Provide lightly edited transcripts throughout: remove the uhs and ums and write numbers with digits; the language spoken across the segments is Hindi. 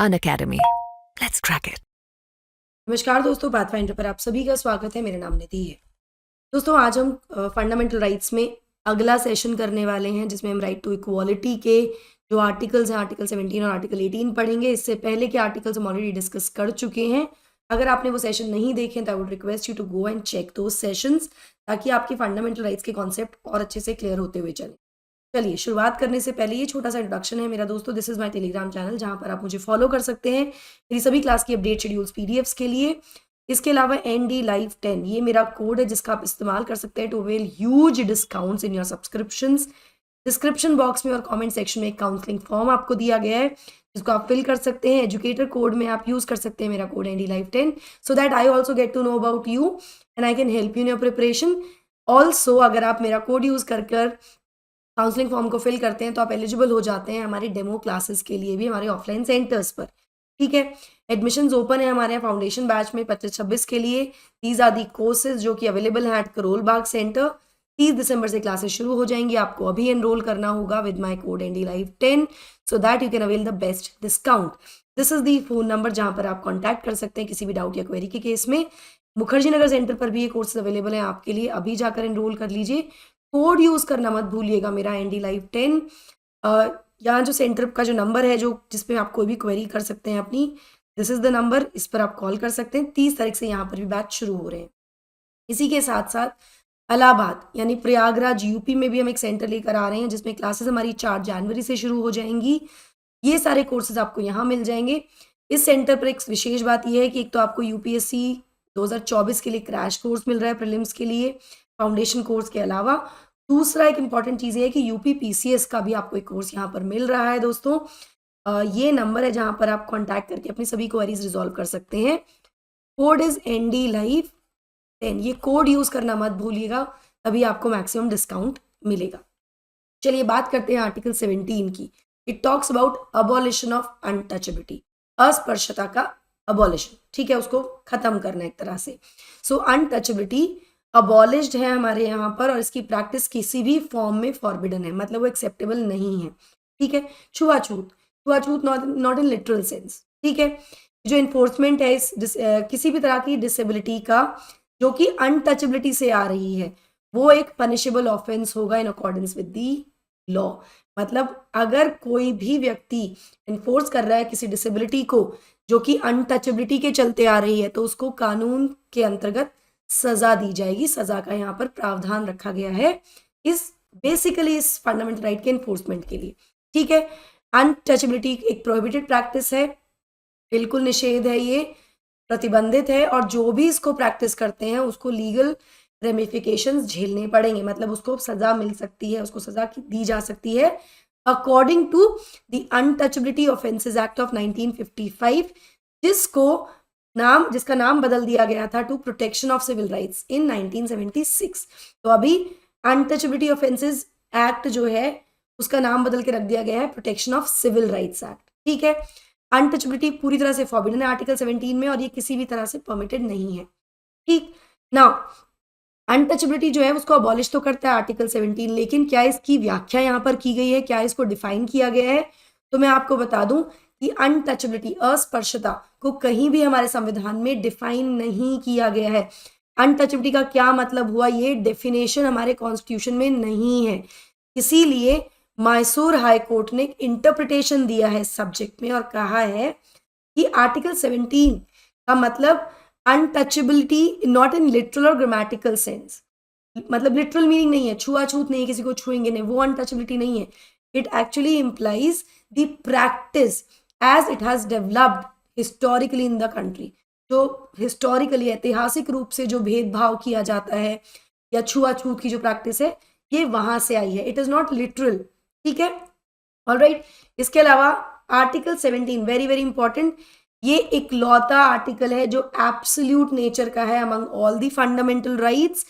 Unacademy. Let's crack it. नमस्कार दोस्तों, पाथफाइंडर पर आप सभी का स्वागत है। मेरा नाम निधि है। दोस्तों, आज हम फंडामेंटल राइट्स में अगला सेशन करने वाले हैं, जिसमें हम राइट टू इक्वालिटी के जो आर्टिकल्स हैं, आर्टिकल 17 और आर्टिकल 18 पढ़ेंगे। इससे पहले के आर्टिकल्स हम ऑलरेडी डिस्कस कर चुके हैं। अगर आपने वो सेशन नहीं देखे तो I would request you to go and check those sessions, ताकि आपकी फंडामेंटल राइट्स के कॉन्सेप्ट और अच्छे से क्लियर होते हुए चले। चलिए, शुरुआत करने से पहले ये छोटा सा इंट्रोडक्शन है मेरा। दोस्तों, this is my Telegram channel, जहां पर आप मुझे फॉलो कर सकते हैं मेरी सभी क्लास की अपडेट शेड्यूल्स पीडीएफ्स के लिए। इसके अलावा ND Live 10 ये मेरा कोड है, जिसका आप इस्तेमाल कर सकते हैं to avail huge discounts in your subscriptions. Description box में और कमेंट सेक्शन में एक काउंसलिंग फॉर्म आपको दिया गया है, जिसको आप फिल कर सकते हैं। एजुकेटर कोड में आप यूज कर सकते हैं मेरा code ND Live 10, so that I also get to know about you and I can help you in your preparation. Also, अगर आप मेरा कोड यूज कर काउंसलिंग फॉर्म को फिल करते हैं तो आप एलिजिबल हो जाते हैं हमारे डेमो क्लासेस के लिए भी, हमारे ऑफलाइन सेंटर्स पर। ठीक है, एडमिशंस ओपन है हमारे यहाँ फाउंडेशन बैच में 25-26 के लिए। दीज आर दी कोर्सेज जो कि अवेलेबल हैं एट करोल बाग सेंटर। 30 दिसंबर से क्लासेस शुरू हो जाएंगी। आपको अभी एनरोल करना होगा with my code ND Live 10 so that you can avail the best discount. This is the phone number जहाँ पर आप कॉन्टैक्ट कर सकते हैं किसी भी डाउट या क्वेरी के केस में। मुखर्जी नगर सेंटर पर भी ये कोर्सेज अवेलेबल हैं आपके लिए, अभी जाकर एनरोल कर लीजिए। कोड यूज करना मत भूलिएगा मेरा ND Live 10। यहाँ जो सेंटर का जो नंबर है, जो जिसपे आप कोई भी क्वेरी कर सकते हैं अपनी, दिस इज द नंबर, इस पर आप कॉल कर सकते हैं। 30 तारीख से यहाँ पर भी बैच शुरू हो रहे हैं। इसी के साथ साथ इलाहाबाद यानी प्रयागराज यूपी में भी हम एक सेंटर लेकर आ रहे हैं, जिसमें क्लासेस हमारी 4 जनवरी से शुरू हो जाएंगी। ये सारे कोर्सेज आपको यहाँ मिल जाएंगे। इस सेंटर पर एक विशेष बात यह है कि एक तो आपको UPSC 2024 के लिए क्रैश कोर्स मिल रहा है प्रीलिम्स के लिए, फाउंडेशन कोर्स के अलावा। दूसरा एक इंपॉर्टेंट चीज़ ये है कि UP PCS का भी आपको एक कोर्स यहाँ पर मिल रहा है। दोस्तों, ये नंबर है जहाँ पर आप कांटेक्ट करके अपनी सभी क्वेरीज रिजॉल्व कर सकते हैं। कोड इज ND Live 10, ये कोड यूज करना मत भूलिएगा, तभी आपको मैक्सिमम डिस्काउंट मिलेगा। चलिए, बात करते हैं आर्टिकल 17 की। It talks about abolition of untouchability, अस्पर्शता का अबॉलिशन। ठीक है, उसको खत्म करना एक तरह से। सो अनटचेबिलिटी अबॉलिश्ड है हमारे यहाँ पर, और इसकी प्रैक्टिस किसी भी फॉर्म में फॉरबिडन है, मतलब वो एक्सेप्टेबल नहीं है। ठीक है, छुआछूत नॉट इन लिटरल सेंस। ठीक है, जो इन्फोर्समेंट है किसी भी तरह की डिसेबिलिटी का जो कि अनटचेबिलिटी से आ रही है, वो एक पनिशेबल ऑफेंस होगा in accordance with the law. मतलब अगर कोई भी व्यक्ति इन्फोर्स कर रहा है किसी डिसेबिलिटी को जो कि अनटचेबिलिटी के चलते आ रही है, तो उसको कानून के अंतर्गत सजा दी जाएगी। सजा का यहाँ पर प्रावधान रखा गया है बेसिकली इस फंडामेंटल राइट के इन्फोर्समेंट के लिए। ठीक है, अनटचेबिलिटी एक प्रोहिबिटेड प्रैक्टिस है, बिल्कुल निषेध है, ये प्रतिबंधित है, और जो भी इसको प्रैक्टिस करते हैं उसको लीगल रेमिफिकेशंस झेलने पड़ेंगे। मतलब उसको सजा मिल सकती है, उसको सजा दी जा सकती है according to the untouchability offences act of 1955, जिसका नाम बदल दिया गया था to protection of civil rights in 1976। तो अभी अनटचेबिलिटी ऑफेंसेस एक्ट जो है उसका नाम बदल के रख दिया गया है protection of civil rights act. ठीक है, अनटचेबिलिटी पूरी तरह से फॉरबिडन है आर्टिकल 17 में, और ये किसी भी तरह से परमिटेड नहीं है। ठीक, नाउ अनटचेबिलिटी जो है उसको अबॉलिश तो करता है आर्टिकल 17, लेकिन क्या इसकी व्याख्या यहाँ पर की गई है, क्या इसको डिफाइन किया गया है? तो मैं आपको बता दूं कि अनटचेबिलिटी, अस्पर्शता को कहीं भी हमारे संविधान में डिफाइन नहीं किया गया है। अनटचेबिलिटी का क्या मतलब हुआ, ये डेफिनेशन हमारे कॉन्स्टिट्यूशन में नहीं है। इसीलिए मैसूर हाई कोर्ट ने इंटरप्रिटेशन दिया है सब्जेक्ट में और कहा है कि आर्टिकल 17 का मतलब अनटचेबिलिटी नॉट इन लिटरल और ग्रामेटिकल सेंस, मतलब लिटरल मीनिंग नहीं है, छुआछूत नहीं है, किसी को छुएंगे नहीं, वो अनटचेबिलिटी नहीं है। It actually implies the practice as it has developed historically in the country. जो हिस्टोरिकली ऐतिहासिक रूप से जो भेदभाव किया जाता है या छुआछूत की जो प्रैक्टिस है, ये वहां से आई है। It is not literal. ठीक है, ऑलराइट। इसके अलावा आर्टिकल 17 वेरी वेरी इंपॉर्टेंट, ये एक लौता आर्टिकल है जो एब्सोल्यूट नेचर का है among all the fundamental rights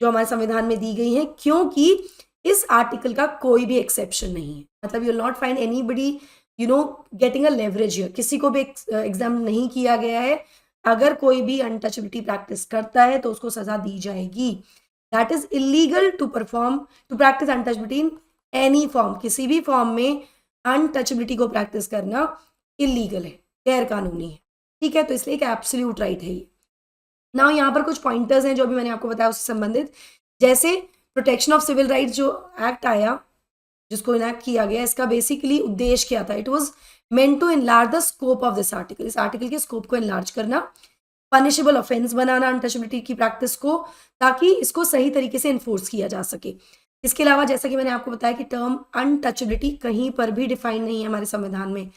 जो हमारे संविधान में दी गई हैं, क्योंकि इस आर्टिकल का कोई भी एक्सेप्शन नहीं है। मतलब you will not find anybody getting a leverage here, किसी को भी एग्जाम नहीं किया गया है। अगर कोई भी अनटचेबिलिटी प्रैक्टिस करता है तो उसको सजा दी जाएगी। That is illegal to practise untouchability in any form, किसी भी फॉर्म में अनटचेबिलिटी को प्रैक्टिस करना इलीगल है। गैर कानूनी है, ठीक है। तो इसलिए एक एब्सोल्यूट राइट है ये। नाउ यहाँ पर कुछ पॉइंटर्स हैं जो अभी मैंने आपको बताया उससे संबंधित, जैसे प्रोटेक्शन ऑफ सिविल राइट्स जो एक्ट आया, जिसको इनैक्ट किया गया, इसका बेसिकली उद्देश्य क्या था? It was meant to enlarge the scope of this article, इस आर्टिकल के स्कोप को एनलार्ज करना, पनिशेबल ऑफेंस बनाना अनटचेबिलिटी की प्रैक्टिस को, ताकि इसको सही तरीके से इन्फोर्स किया जा सके। इसके अलावा जैसा कि मैंने आपको बताया कि टर्म अनटचेबिलिटी कहीं पर भी डिफाइन नहीं है हमारे संविधान में,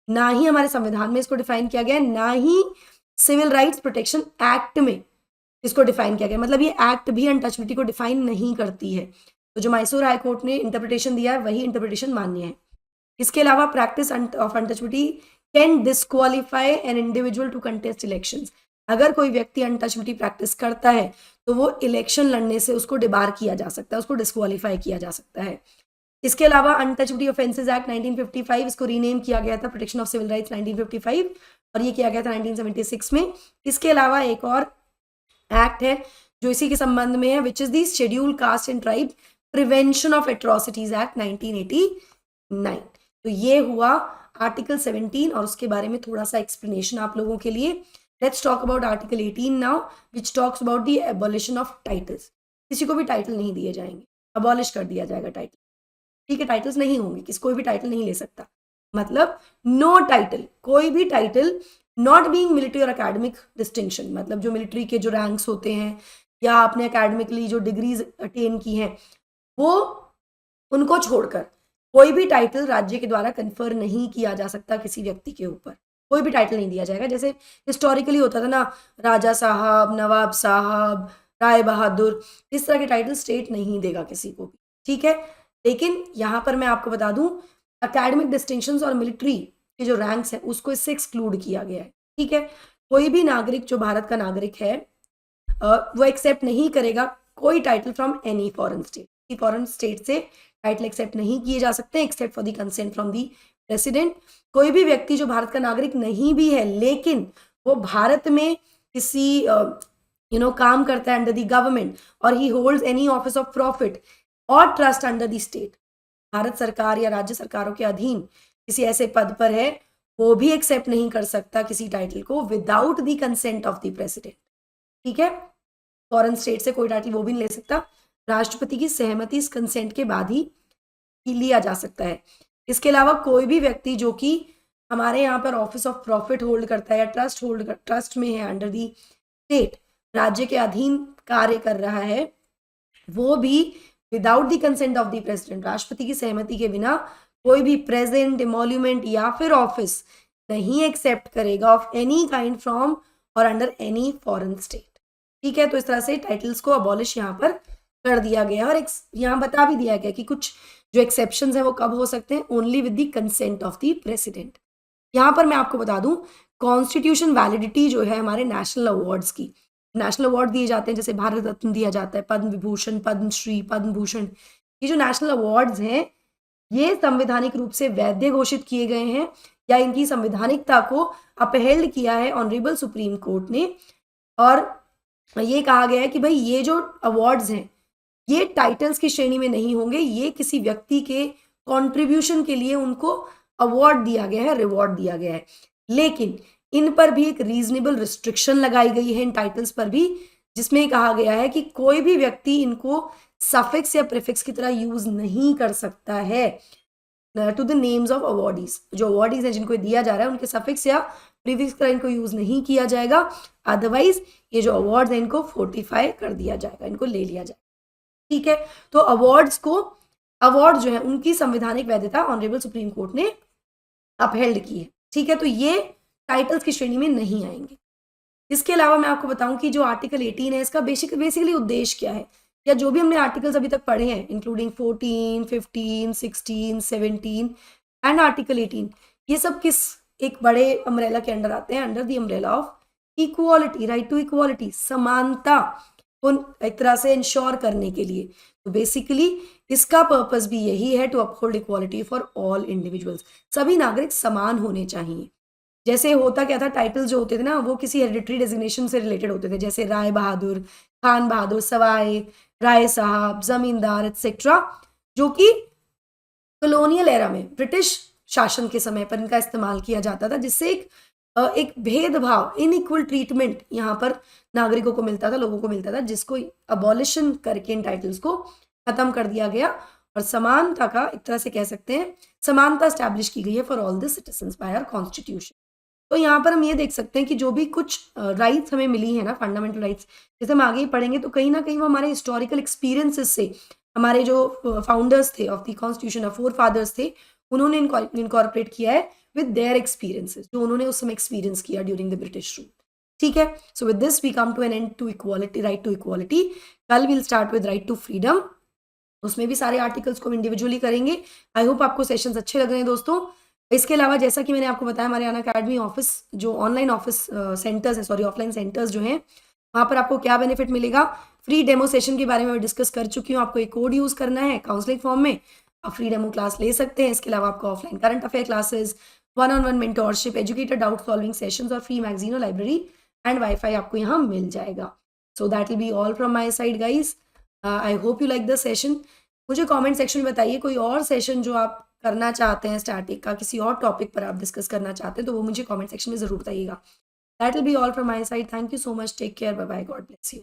ना ही हमारे संविधान में इसको डिफाइन किया गया है, ना ही सिविल राइट्स प्रोटेक्शन एक्ट में इसको डिफाइन किया गया। मतलब ये एक्ट भी अनटचेबिलिटी को डिफाइन नहीं करती है। तो जो मैसूर हाई कोर्ट ने इंटरप्रिटेशन दिया है वही इंटरप्रिटेशन मान्य है। इसके अलावा practice of untouchability can disqualify an individual to contest elections. अगर कोई व्यक्ति अनटचेबिलिटी प्रैक्टिस करता है तो वो इलेक्शन लड़ने से उसको डिबार किया जा सकता है, उसको डिस्क्वालीफाई किया जा सकता है। इसके अलावा अनटचेबिलिटी ऑफेंसेस एक्ट 1955, इसको रीनेम किया गया था प्रोटेक्शन ऑफ सिविल राइट्स 1955, और ये किया गया था 1976 में। इसके अलावा एक और एक्ट है जो इसी के संबंध में है, which is the schedule caste and tribe prevention of atrocities act 1989। तो ये हुआ आर्टिकल 17 और उसके बारे में थोड़ा सा एक्सप्लेनेशन आप लोगों के लिए। Let's talk about article 18 now, which talks about the abolition of titles. किसी को भी टाइटल नहीं दिए जाएंगे, अबॉलिश कर दिया जाएगा टाइटल, ठीक है। टाइटल्स नहीं होंगे, किसी कोई भी टाइटल नहीं ले सकता, मतलब नो टाइटल, कोई भी टाइटल नॉट बीइंग मिलिट्री और एकेडमिक डिस्टिंक्शन, मतलब जो मिलिट्री के जो रैंक्स होते हैं या आपने एकेडमिकली जो डिग्रीज अटेन की हैं वो, उनको छोड़कर कोई भी टाइटल राज्य के द्वारा कन्फर नहीं किया जा सकता किसी व्यक्ति के ऊपर, कोई भी टाइटल नहीं दिया जाएगा। जैसे हिस्टोरिकली होता था ना, राजा साहब, नवाब साहब, राय बहादुर, इस तरह के टाइटल स्टेट नहीं देगा किसी को भी, ठीक है। लेकिन यहाँ पर मैं आपको बता दूं, एकेडमिक डिस्टिंक्शंस और मिलिट्री के जो रैंक्स हैं उसको इससे एक्सक्लूड किया गया है, ठीक है। कोई भी नागरिक जो भारत का नागरिक है वो एक्सेप्ट नहीं करेगा कोई title from any foreign state. Foreign state से टाइटल एक्सेप्ट नहीं किए जा सकते except for the consent from the president. कोई भी व्यक्ति जो भारत का नागरिक नहीं भी है लेकिन वो भारत में किसी काम करता है अंडर द गवर्नमेंट, और he holds any office of profit और trust under the state, Bharat सरकार या राज्य सरकारों के अधीन किसी ऐसे पद पर है, वो भी एक्सेप्ट नहीं कर सकता किसी टाइटल को without the consent of the president, ठीक है। फॉरेन स्टेट से कोई टाइटल वो भी नहीं ले सकता, राष्ट्रपति की सहमति इस कंसेंट के बाद ही लिया जा सकता है। इसके अलावा कोई भी व्यक्ति जो कि हमारे यहाँ पर ऑफिस ऑफ प्रॉफिट होल्ड करता है या ट्रस्ट में है अंडर दी स्टेट, राज्य के अधीन कार्य कर रहा है, वो भी without the consent of the president, राष्ट्रपति की सहमति के बिना कोई भी प्रेजेंट, एमोल्यूमेंट या फिर ऑफिस नहीं एक्सेप्ट करेगा ऑफ एनी काइंड फ्रॉम और अंडर एनी फॉरेन स्टेट, ठीक है। तो इस तरह से टाइटल्स को अबॉलिश यहाँ पर कर दिया गया और यहाँ बता भी दिया गया कि कुछ जो एक्सेप्शंस हैं वो कब हो सकते हैं, only with the consent of the president. यहाँ पर मैं आपको बता दूं, कॉन्स्टिट्यूशन वैलिडिटी जो है हमारे नेशनल अवार्ड्स की, नेशनल अवार्ड दिए जाते हैं, जैसे भारत रत्न दिया जाता है, पद्म विभूषण, पद्मश्री, पद्म भूषण, ये जो नेशनल अवार्ड्स हैं ये संवैधानिक रूप से वैध घोषित किए गए हैं या इनकी संवैधानिकता को अपहेल्ड किया है ऑनरेबल सुप्रीम कोर्ट ने, और ये कहा गया है कि भाई ये जो अवार्ड्स हैं ये टाइटल्स की श्रेणी में नहीं होंगे, ये किसी व्यक्ति के कंट्रीब्यूशन के लिए उनको अवार्ड दिया गया है, रिवॉर्ड दिया गया है। लेकिन इन पर भी एक रीजनेबल रिस्ट्रिक्शन लगाई गई है इन टाइटल्स पर भी, जिसमें कहा गया है कि कोई भी व्यक्ति इनको सफिक्स या प्रीफिक्स की तरह यूज नहीं कर सकता है to the names of awardees. जो अवार्डीज हैं जिनको दिया जा रहा है उनके सफिक्स या प्रीफिक्स की तरह इनको यूज नहीं किया जाएगा, अदरवाइज ये जो अवार्ड्स हैं इनको फोर्टिफाई कर दिया जाएगा, इनको ले लिया जाएगा, ठीक है। तो अवार्ड जो है उनकी संवैधानिक वैधता ऑनरेबल सुप्रीम कोर्ट ने अपहेल्ड की है, ठीक है। तो ये टाइटल्स की श्रेणी में नहीं आएंगे। इसके अलावा मैं आपको बताऊं कि जो आर्टिकल 18 है इसका बेसिकली उद्देश्य क्या है, या जो भी हमने आर्टिकल्स अभी तक पढ़े हैं इंक्लूडिंग 14, 15, 16, 17 एंड आर्टिकल 18, ये सब किस एक बड़े अम्ब्रेला के अंडर आते हैं, under the umbrella of equality, right to equality, समानता को एक तरह से इंश्योर करने के लिए। तो बेसिकली इसका पर्पस भी यही है, to uphold equality for all individuals, सभी नागरिक समान होने चाहिए। जैसे होता क्या था, टाइटल जो होते थे ना वो किसी हेरिडिटरी डेजिग्नेशन से रिलेटेड होते थे, जैसे राय बहादुर, खान बहादुर, सवाई राय साहब, जमींदार एटसेट्रा, जो कि कॉलोनियल एरा में ब्रिटिश शासन के समय पर इनका इस्तेमाल किया जाता था, जिससे एक एक भेदभाव, इनइक्वल ट्रीटमेंट यहाँ पर नागरिकों को मिलता था, लोगों को मिलता था, जिसको अबॉलिशन करके इन टाइटल्स को खत्म कर दिया गया और समानता का एक तरह से कह सकते हैं, समानता स्टैब्लिश की गई है for all the citizens by our constitution. तो यहाँ पर हम ये देख सकते हैं कि जो भी कुछ राइट्स हमें मिली है ना, फंडामेंटल राइट्स, जैसे हम आगे ही पढ़ेंगे तो कहीं ना कहीं वो हमारे हिस्टोरिकल एक्सपीरियंसेस से, हमारे जो फाउंडर्स थे of the constitution, of forefathers थे, उन्होंने इनकॉर्पोरेट किया है विद देयर एक्सपीरियंसेस, जो उन्होंने उस समय एक्सपीरियंस किया ड्यूरिंग द ब्रिटिश रूल। ठीक है, so with this we come to an end to equality, right to equality. कल will start with right to freedom, उसमें भी सारे आर्टिकल्स को हम इंडिविजुअली करेंगे। आई होप आपको सेशंस अच्छे लग रहे हैं दोस्तों। इसके अलावा जैसा कि मैंने आपको बताया, हमारे अनअकैडमी ऑफिस जो ऑनलाइन ऑफिस सेंटर्स हैं, सॉरी ऑफलाइन सेंटर्स जो हैं, वहाँ पर आपको क्या बेनिफिट मिलेगा। फ्री डेमो सेशन के बारे में मैं डिस्कस कर चुकी हूँ। आपको एक कोड यूज़ करना है काउंसलिंग फॉर्म में, आप फ्री डेमो क्लास ले सकते हैं। इसके अलावा आपको offline current affair classes, one on one mentorship, educator doubt solving sessions और फ्री मैगजीन और लाइब्रेरी एंड वाईफाई आपको यहाँ मिल जाएगा। So that will be all from my side guys. I hope you like the session. मुझे कमेंट सेक्शन में बताइए कोई और सेशन जो आप करना चाहते हैं स्टैटिक का, किसी और टॉपिक पर आप डिस्कस करना चाहते हैं, तो वो मुझे कमेंट सेक्शन में ज़रूर बताइएगा। That will be all from my side. Thank you so much, take care, bye bye, God bless you.